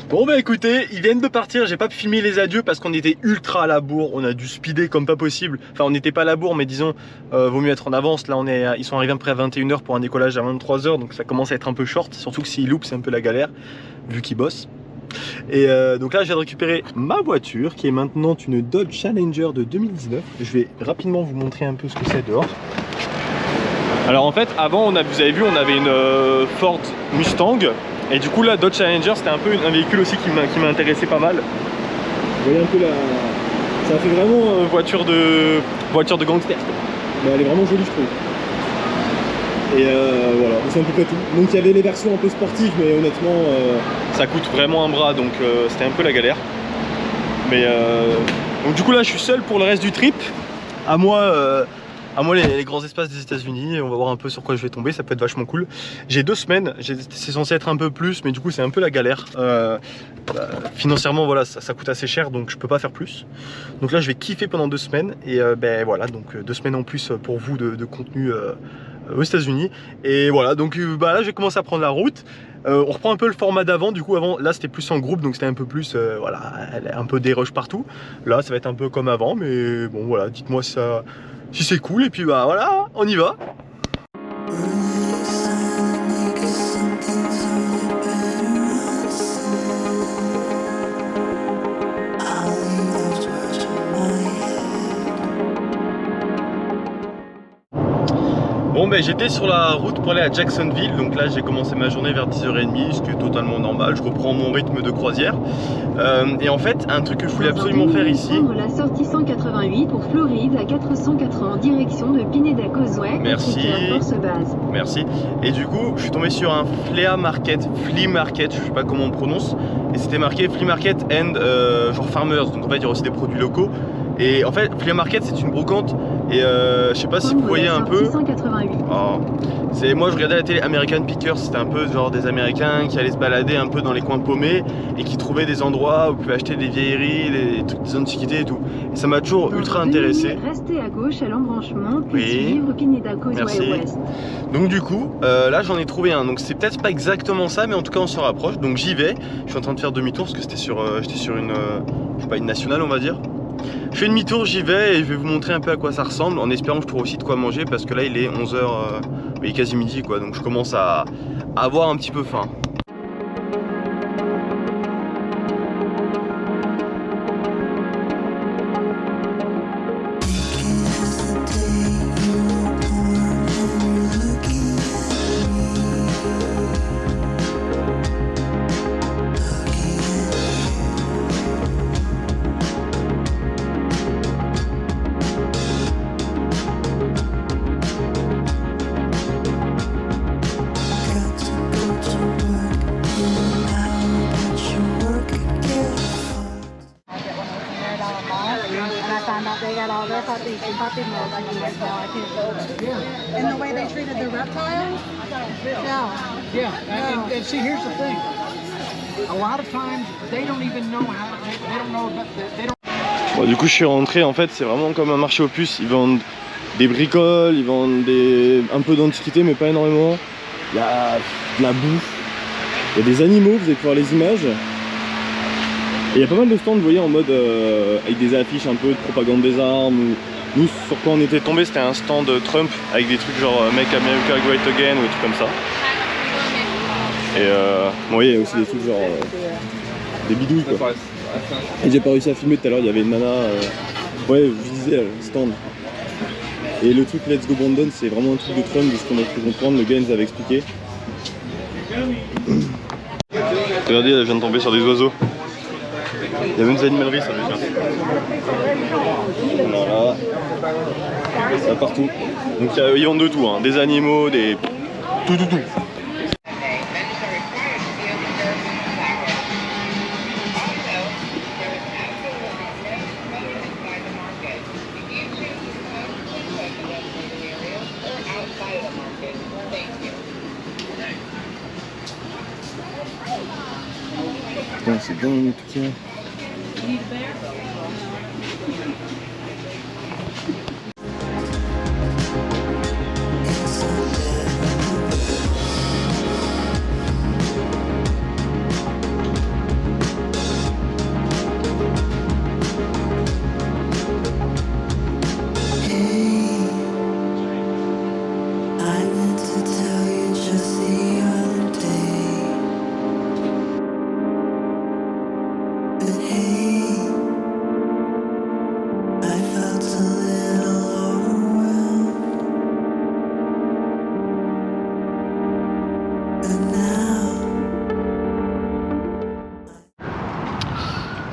Bon bah écoutez, ils viennent de partir, j'ai pas pu filmer les adieux parce qu'on était ultra à la bourre, on a dû speeder comme pas possible. Enfin on n'était pas à la bourre mais disons, vaut mieux être en avance, là ils sont arrivés à peu près à 21 h pour un décollage à 23 h, donc ça commence à être un peu short, surtout que s'ils loupent c'est un peu la galère, vu qu'ils bossent. Et donc là je viens de récupérer ma voiture qui est maintenant une Dodge Challenger de 2019. Je vais rapidement vous montrer un peu ce que c'est dehors. Alors en fait avant vous avez vu on avait une Ford Mustang. Et du coup la Dodge Challenger c'était un peu un véhicule aussi qui m'a intéressé pas mal. Vous voyez un peu ça fait vraiment voiture de gangster. Mais elle est vraiment jolie je trouve. Et voilà, c'est à peu près tout. Donc il y avait les versions un peu sportives mais honnêtement ça coûte vraiment un bras donc c'était un peu la galère. Mais donc du coup là je suis seul pour le reste du trip. À moi les grands espaces des États-Unis, on va voir un peu sur quoi je vais tomber, ça peut être vachement cool. J'ai 2 semaines, c'est censé être un peu plus, mais du coup c'est un peu la galère. Financièrement voilà, ça coûte assez cher donc je peux pas faire plus. Donc là je vais kiffer pendant 2 semaines et ben voilà, donc 2 semaines en plus pour vous de contenu aux États-Unis. Et voilà, donc là je vais commencer à prendre la route. On reprend un peu le format d'avant, du coup avant là c'était plus en groupe donc c'était un peu plus voilà, un peu des rushs partout. Là ça va être un peu comme avant mais bon voilà, dites-moi si c'est cool et puis bah voilà, on y va. Bon ben j'étais sur la route pour aller à Jacksonville, donc là j'ai commencé ma journée vers 10 h 30, ce qui est totalement normal, je reprends mon rythme de croisière. Et en fait, un truc que je voulais absolument faire ici... Prendre la sortie 188 pour Floride à 480 en direction de Pineda Causeway. Merci. Base. Merci. Et du coup, je suis tombé sur un flea market, je sais pas comment on prononce, et c'était marqué flea market and genre farmers, donc en fait il y aura aussi des produits locaux. Et en fait, flea market c'est une brocante et je sais pas si vous voyez un peu. 188. Oh, moi je regardais la télé American Pickers, c'était un peu genre des Américains qui allaient se balader un peu dans les coins paumés et qui trouvaient des endroits où vous pouvez acheter des vieilleries, des trucs, des antiquités et tout. Et ça m'a toujours ultra intéressé. Restez à gauche à l'embranchement, puis oui. suivre Pineda Causeway Merci. Ouest. Donc du coup, là j'en ai trouvé un. Donc c'est peut-être pas exactement ça, mais en tout cas on se rapproche. Donc j'y vais. Je suis en train de faire demi-tour parce que j'étais sur une, je sais pas, une nationale on va dire. Je fais demi-tour, j'y vais et je vais vous montrer un peu à quoi ça ressemble en espérant que je trouve aussi de quoi manger parce que là il est 11 h, il est quasi midi quoi, donc je commence à avoir un petit peu faim. And the way they treated the reptiles? No. Yeah, and see, here's the thing. A lot of times they don't even know how. They don't know about. They don't. Bon, du coup, je suis rentré. En fait, c'est vraiment comme un marché aux puces. Ils vendent des bricoles, ils vendent un peu d'antiquité, mais pas énormément. Il y a de la bouffe. Il y a des animaux. Vous allez pouvoir les images. Et il y a pas mal de stands, vous voyez, en mode avec des affiches un peu de propagande des armes. Ou... Nous, sur quoi on était tombé, c'était un stand Trump avec des trucs genre Make America Great Again ou des trucs comme ça. Et bon, il y a aussi des trucs genre des bidouilles quoi. Et j'ai pas réussi à filmer tout à l'heure, il y avait une nana, ouais, je disais stand. Et le truc Let's Go Brandon, c'est vraiment un truc de Trump, de ce qu'on a pu comprendre, le gars nous avait expliqué. Regardez, elle vient de tomber sur des oiseaux. Il y a même des animaleries, ça veut dire. Voilà. Là, partout. Donc ils vendent de tout, hein. Des animaux, des... tout. Putain, c'est bon en tout cas.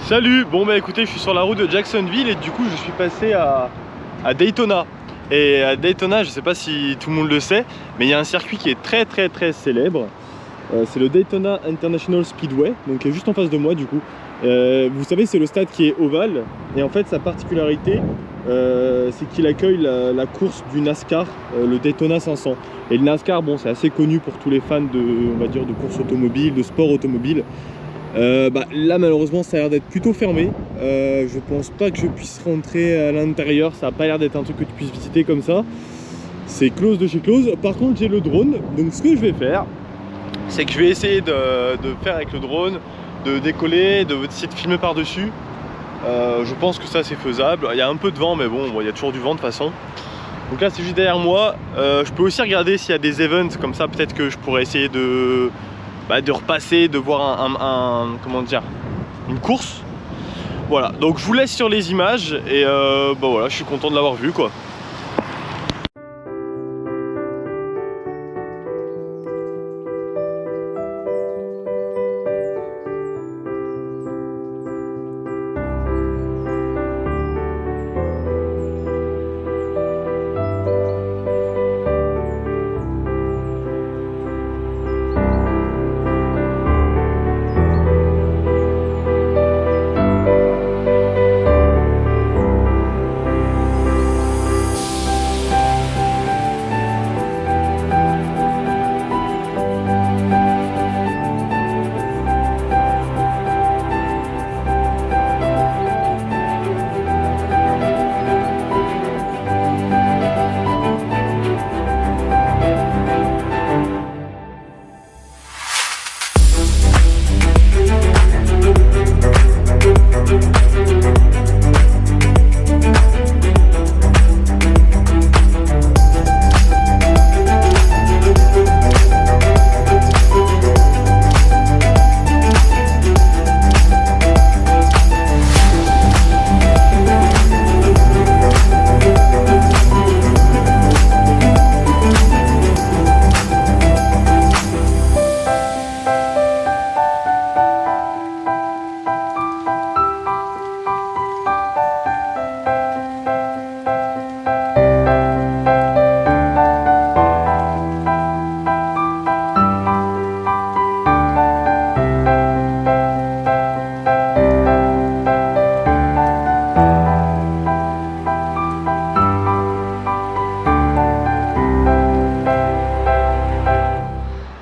Salut, bon bah écoutez, je suis sur la route de Jacksonville et du coup je suis passé à Daytona. Et à Daytona, je sais pas si tout le monde le sait, mais il y a un circuit qui est très célèbre. C'est le Daytona International Speedway, donc qui est juste en face de moi du coup. Vous savez, c'est le stade qui est ovale et en fait sa particularité c'est qu'il accueille la course du NASCAR, le Daytona 500. Et le NASCAR, bon, c'est assez connu pour tous les fans de, on va dire, de course automobile, de sport automobile. Là malheureusement ça a l'air d'être plutôt fermé. Je pense pas que je puisse rentrer à l'intérieur, ça a pas l'air d'être un truc que tu puisses visiter comme ça. C'est close de chez close. Par contre j'ai le drone, donc ce que je vais faire, c'est que je vais essayer de faire avec le drone, de décoller, d'essayer de filmer par dessus. Je pense que ça c'est faisable. Il y a un peu de vent mais bon, il y a toujours du vent de toute façon. Donc là c'est juste derrière moi. Je peux aussi regarder s'il y a des events comme ça, peut-être que je pourrais essayer de repasser, de voir comment dire, une course. Voilà, donc je vous laisse sur les images et voilà, je suis content de l'avoir vu quoi.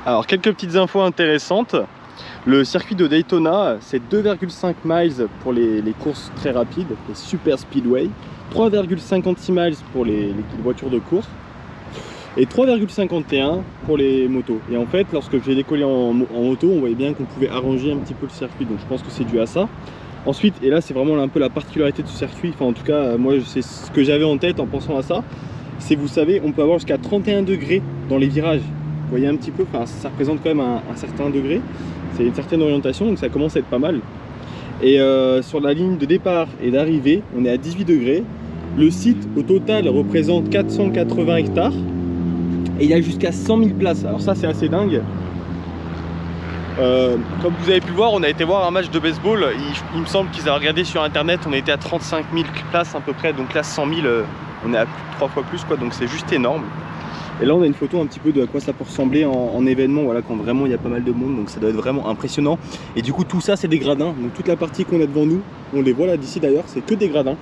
Alors quelques petites infos intéressantes. Le circuit de Daytona, c'est 2,5 miles pour les courses très rapides, les super speedway, 3,56 miles pour les voitures de course et 3,51 pour les motos. Et en fait, lorsque j'ai décollé en moto, on voyait bien qu'on pouvait arranger un petit peu le circuit, donc je pense que c'est dû à ça. Ensuite, et là c'est vraiment un peu la particularité de ce circuit, enfin en tout cas moi c'est ce que j'avais en tête en pensant à ça, c'est, vous savez, on peut avoir jusqu'à 31 degrés dans les virages. Vous voyez un petit peu, enfin, ça représente quand même un certain degré, c'est une certaine orientation, donc ça commence à être pas mal. Et sur la ligne de départ et d'arrivée, on est à 18 degrés. Le site au total représente 480 hectares et il y a jusqu'à 100 000 places. Alors ça c'est assez dingue. Comme vous avez pu le voir, on a été voir un match de baseball. Il me semble qu'ils avaient regardé sur internet, on était à 35 000 places à peu près, donc là 100 000, on est à 3 fois plus quoi, donc c'est juste énorme. Et là on a une photo un petit peu de à quoi ça peut ressembler en événement, voilà, quand vraiment il y a pas mal de monde, donc ça doit être vraiment impressionnant. Et du coup tout ça c'est des gradins, donc toute la partie qu'on a devant nous, on les voit là d'ici d'ailleurs, c'est que des gradins.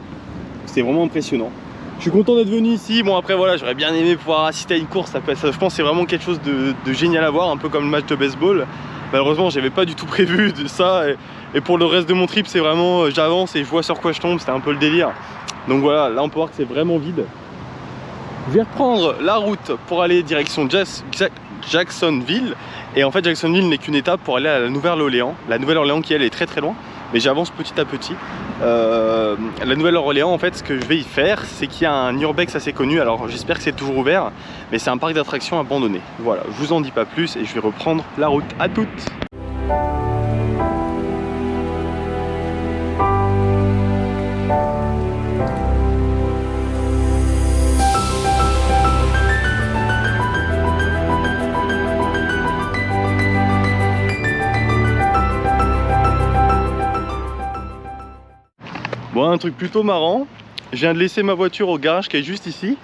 C'est vraiment impressionnant. Je suis content d'être venu ici. Bon après voilà, j'aurais bien aimé pouvoir assister à une course, ça, je pense que c'est vraiment quelque chose de génial à voir, un peu comme le match de baseball. Malheureusement j'avais pas du tout prévu de ça, et pour le reste de mon trip c'est vraiment j'avance et je vois sur quoi je tombe, c'était un peu le délire. Donc voilà, là on peut voir que c'est vraiment vide. Je vais reprendre la route pour aller direction Jacksonville. Et en fait Jacksonville n'est qu'une étape pour aller à la Nouvelle-Orléans. La Nouvelle-Orléans qui elle est très très loin, mais j'avance petit à petit. La Nouvelle-Orléans en fait, ce que je vais y faire, c'est qu'il y a un urbex assez connu. Alors j'espère que c'est toujours ouvert, mais c'est un parc d'attractions abandonné. Voilà, je vous en dis pas plus et je vais reprendre la route. À toutes. Bon, un truc plutôt marrant, je viens de laisser ma voiture au garage qui est juste ici.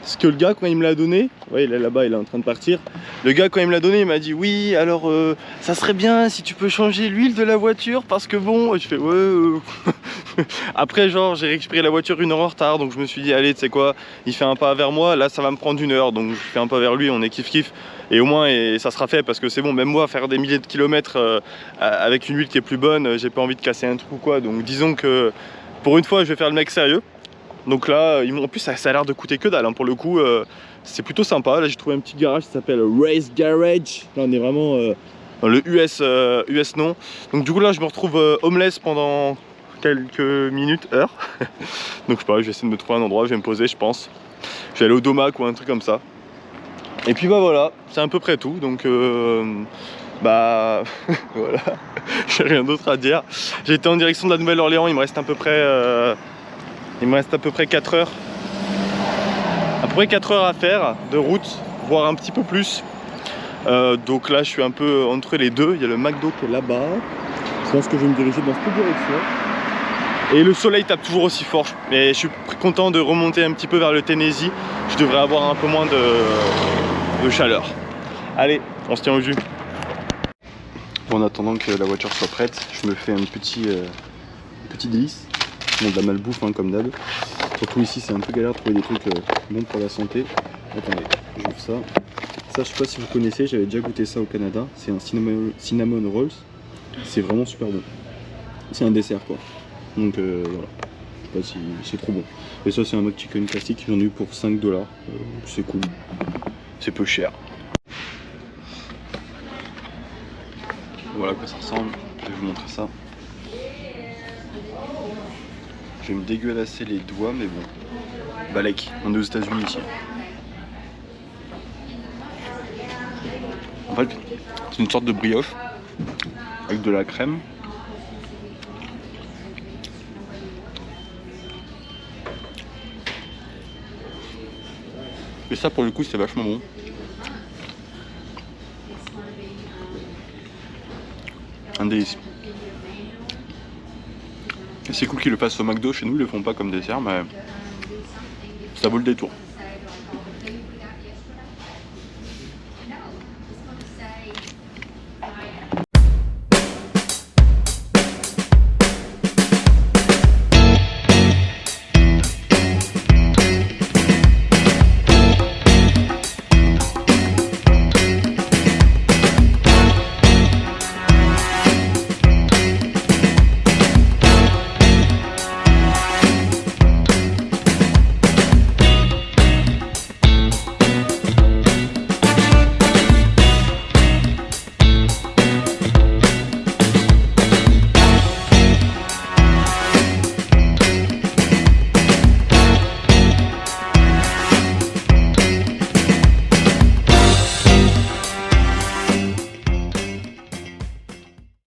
Parce que le gars, quand il me l'a donné, ouais, il est là-bas, il est en train de partir. Le gars, quand il me l'a donné, il m'a dit oui, alors ça serait bien si tu peux changer l'huile de la voiture parce que bon, je fais ouais. Après, genre, j'ai récupéré la voiture 1 heure en retard, donc je me suis dit, allez, tu sais quoi, il fait un pas vers moi, là ça va me prendre 1 heure, donc je fais un pas vers lui, on est kiff-kiff. Et au moins, ça sera fait parce que c'est bon, même moi, faire des milliers de kilomètres avec une huile qui est plus bonne, j'ai pas envie de casser un trou ou quoi. Donc disons que pour une fois, je vais faire le mec sérieux. Donc là, en plus ça a l'air de coûter que dalle, hein. Pour le coup, c'est plutôt sympa. Là j'ai trouvé un petit garage qui s'appelle Race Garage. Là on est vraiment dans le US non. Donc du coup là je me retrouve homeless pendant quelques minutes, heures. Donc je sais pas, je vais essayer de me trouver un endroit, je vais me poser je pense. Je vais aller au Domac ou un truc comme ça. Et puis bah voilà, c'est à peu près tout. Donc bah voilà, j'ai rien d'autre à dire. J'ai été en direction de la Nouvelle-Orléans, il me reste à peu près 4 heures. À peu près 4 heures à faire de route, voire un petit peu plus. Donc là je suis un peu entre les deux. Il y a le McDo qui est là-bas. Je pense que je vais me diriger dans cette direction. Et le soleil tape toujours aussi fort. Mais je suis content de remonter un petit peu vers le Tennessee. Je devrais avoir un peu moins de chaleur. Allez, on se tient au jus. Bon, en attendant que la voiture soit prête, je me fais un petit délice. Bon, de la malbouffe hein, comme d'hab. Surtout ici c'est un peu galère de trouver des trucs bons pour la santé. Attendez, j'ouvre ça. Ça je sais pas si vous connaissez, j'avais déjà goûté ça au Canada. C'est un cinnamon rolls. C'est vraiment super bon. C'est un dessert quoi. Donc voilà. Je sais pas si c'est trop bon. Et ça c'est un McChicken classique, j'en ai eu pour 5 $. C'est cool. C'est peu cher. Voilà à quoi ça ressemble. Je vais vous montrer ça. Je vais me dégueulasser les doigts, mais bon. Balek, on est aux États-Unis ici. En fait, c'est une sorte de brioche avec de la crème. Et ça, pour le coup, c'est vachement bon. Un délice. C'est cool qu'ils le fassent au McDo, chez nous ils le font pas comme dessert, mais ça vaut le détour.